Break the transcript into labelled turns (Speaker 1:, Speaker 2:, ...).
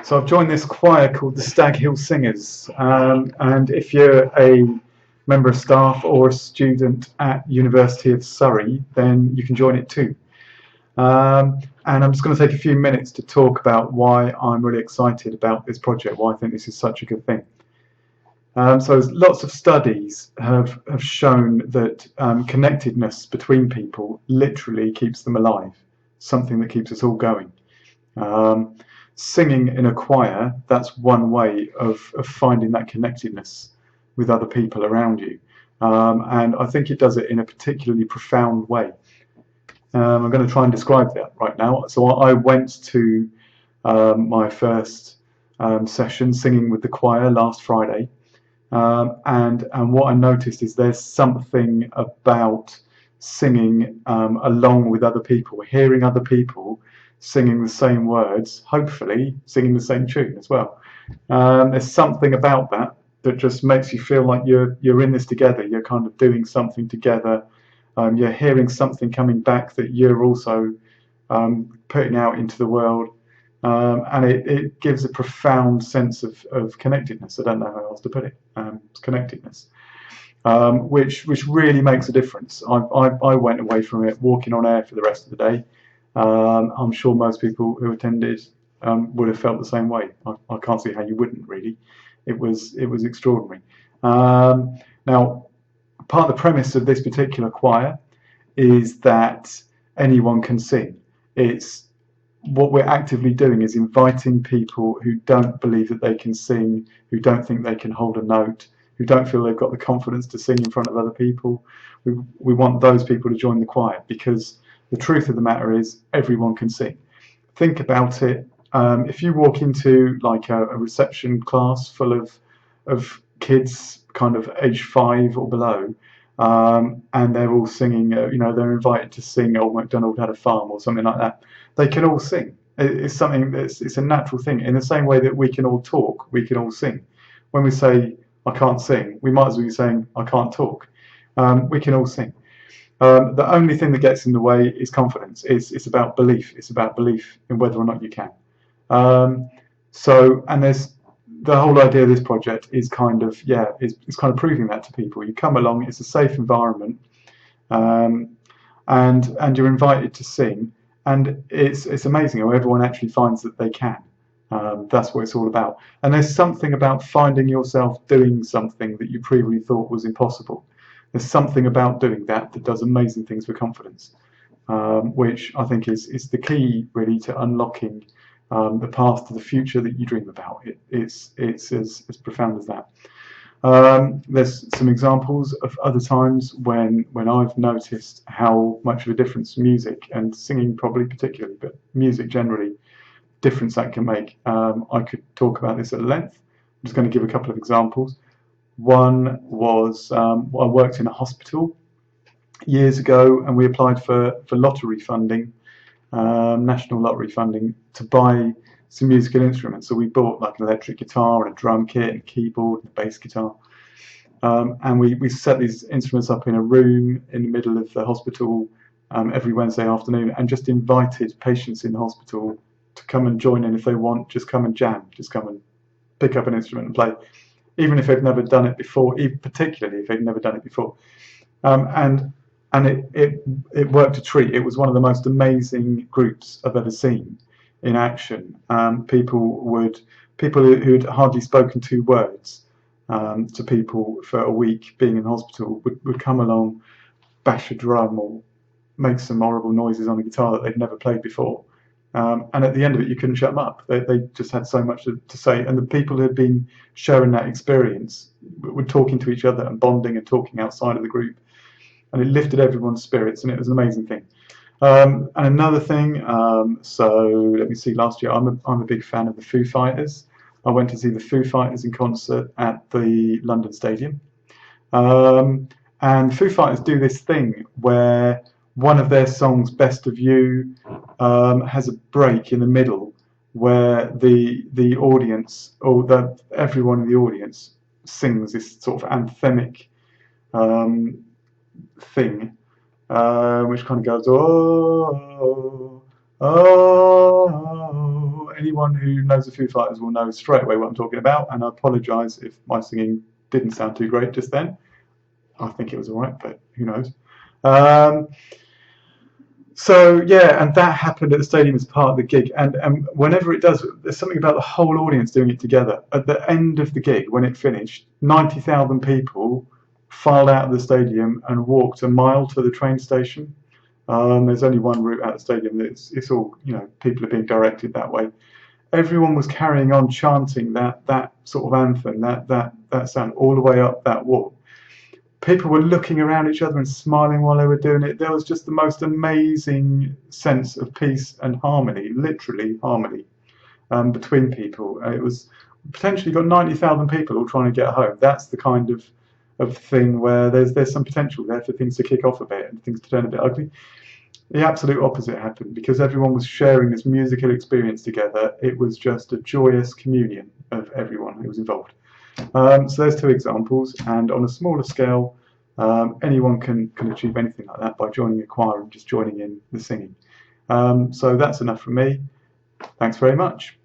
Speaker 1: So I've joined this choir called the Stag Hill Singers, and if you're a member of staff or a student at University of Surrey, then you can join it too. And I'm just going to take a few minutes to talk about why I'm really excited about this project, why I think this is such a good thing. So lots of studies have shown that connectedness between people literally keeps them alive, something that keeps us all going. Singing in a choir, that's one way of finding that connectedness with other people around you. And I think it does it in a particularly profound way. I'm going to try and describe that right now. So I went to my first session singing with the choir last Friday. And what I noticed is there's something about singing along with other people, hearing other people singing the same words, hopefully singing the same tune as well. There's something about that that just makes you feel like you're in this together. You're kind of doing something together. You're hearing something coming back that you're also putting out into the world. And it gives a profound sense of connectedness. I don't know how else to put it. It's connectedness, which really makes a difference. I went away from it walking on air for the rest of the day. I'm sure most people who attended would have felt the same way. I can't see how you wouldn't really. It was extraordinary. Now, part of the premise of this particular choir is that anyone can sing. It's what we're actively doing is inviting people who don't believe that they can sing, who don't think they can hold a note, who don't feel they've got the confidence to sing in front of other people. We want those people to join the choir, because the truth of the matter is everyone can sing. Think about it. If you walk into like a reception class full of kids kind of age 5 or below, and they're all singing, they're invited to sing "Old MacDonald Had a Farm" or something like that. They can all sing. It's something it's a natural thing. In the same way that we can all talk, we can all sing. When we say "I can't sing," we might as well be saying "I can't talk." We can all sing. The only thing that gets in the way is confidence. It's about belief. It's about belief in whether or not you can. And there's the whole idea of this project is kind of it's kind of proving that to people. You come along, it's a safe environment, and you're invited to sing, and it's amazing how everyone actually finds that they can. That's what it's all about. And there's something about finding yourself doing something that you previously thought was impossible. There's something about doing that does amazing things for confidence, which I think is the key really to unlocking the path to the future that you dream about. It's as profound as that. There's some examples of other times when I've noticed how much of a difference music, and singing probably particularly, but music generally, difference that can make. I could talk about this at length. I'm just going to give a couple of examples. One was I worked in a hospital years ago, and we applied for lottery funding, national lottery funding, to buy some musical instruments. So we bought like an electric guitar and a drum kit and a keyboard and a bass guitar, and we set these instruments up in a room in the middle of the hospital every Wednesday afternoon, and just invited patients in the hospital to come and join in if they want. Just come and jam, just come and pick up an instrument and play, even if they've never done it before, particularly if they've never done it before. And it worked a treat. It was one of the most amazing groups I've ever seen in action. People who'd hardly spoken 2 words to people for a week being in hospital would come along, bash a drum or make some horrible noises on a guitar that they'd never played before. And at the end of it, you couldn't shut them up. They just had so much to say. And the people who had been sharing that experience were talking to each other and bonding and talking outside of the group. And it lifted everyone's spirits, and it was an amazing thing. And another thing, so let me see, last year, I'm a big fan of the Foo Fighters. I went to see the Foo Fighters in concert at the London Stadium. And Foo Fighters do this thing where one of their songs, Best of You, has a break in the middle where the audience, or everyone in the audience, sings this sort of anthemic thing, which kind of goes, oh, oh, oh. anyone who knows the Foo Fighters will know straight away what I'm talking about, and I apologise if my singing didn't sound too great just then. I think it was all right, but who knows. So yeah, and that happened at the stadium as part of the gig. And whenever it does, there's something about the whole audience doing it together. At the end of the gig, when it finished, 90,000 people filed out of the stadium and walked a mile to the train station. There's only one route out of the stadium. It's all, you know, people are being directed that way. Everyone was carrying on chanting that sort of anthem, that sound all the way up that walk. People were looking around each other and smiling while they were doing it. There was just the most amazing sense of peace and harmony, literally harmony, between people. It was potentially got 90,000 people all trying to get home. That's the kind of thing where there's some potential there for things to kick off a bit and things to turn a bit ugly. The absolute opposite happened because everyone was sharing this musical experience together. It was just a joyous communion of everyone who was involved. So there's two examples, and on a smaller scale, anyone can achieve anything like that by joining a choir and just joining in the singing. So that's enough from me. Thanks very much.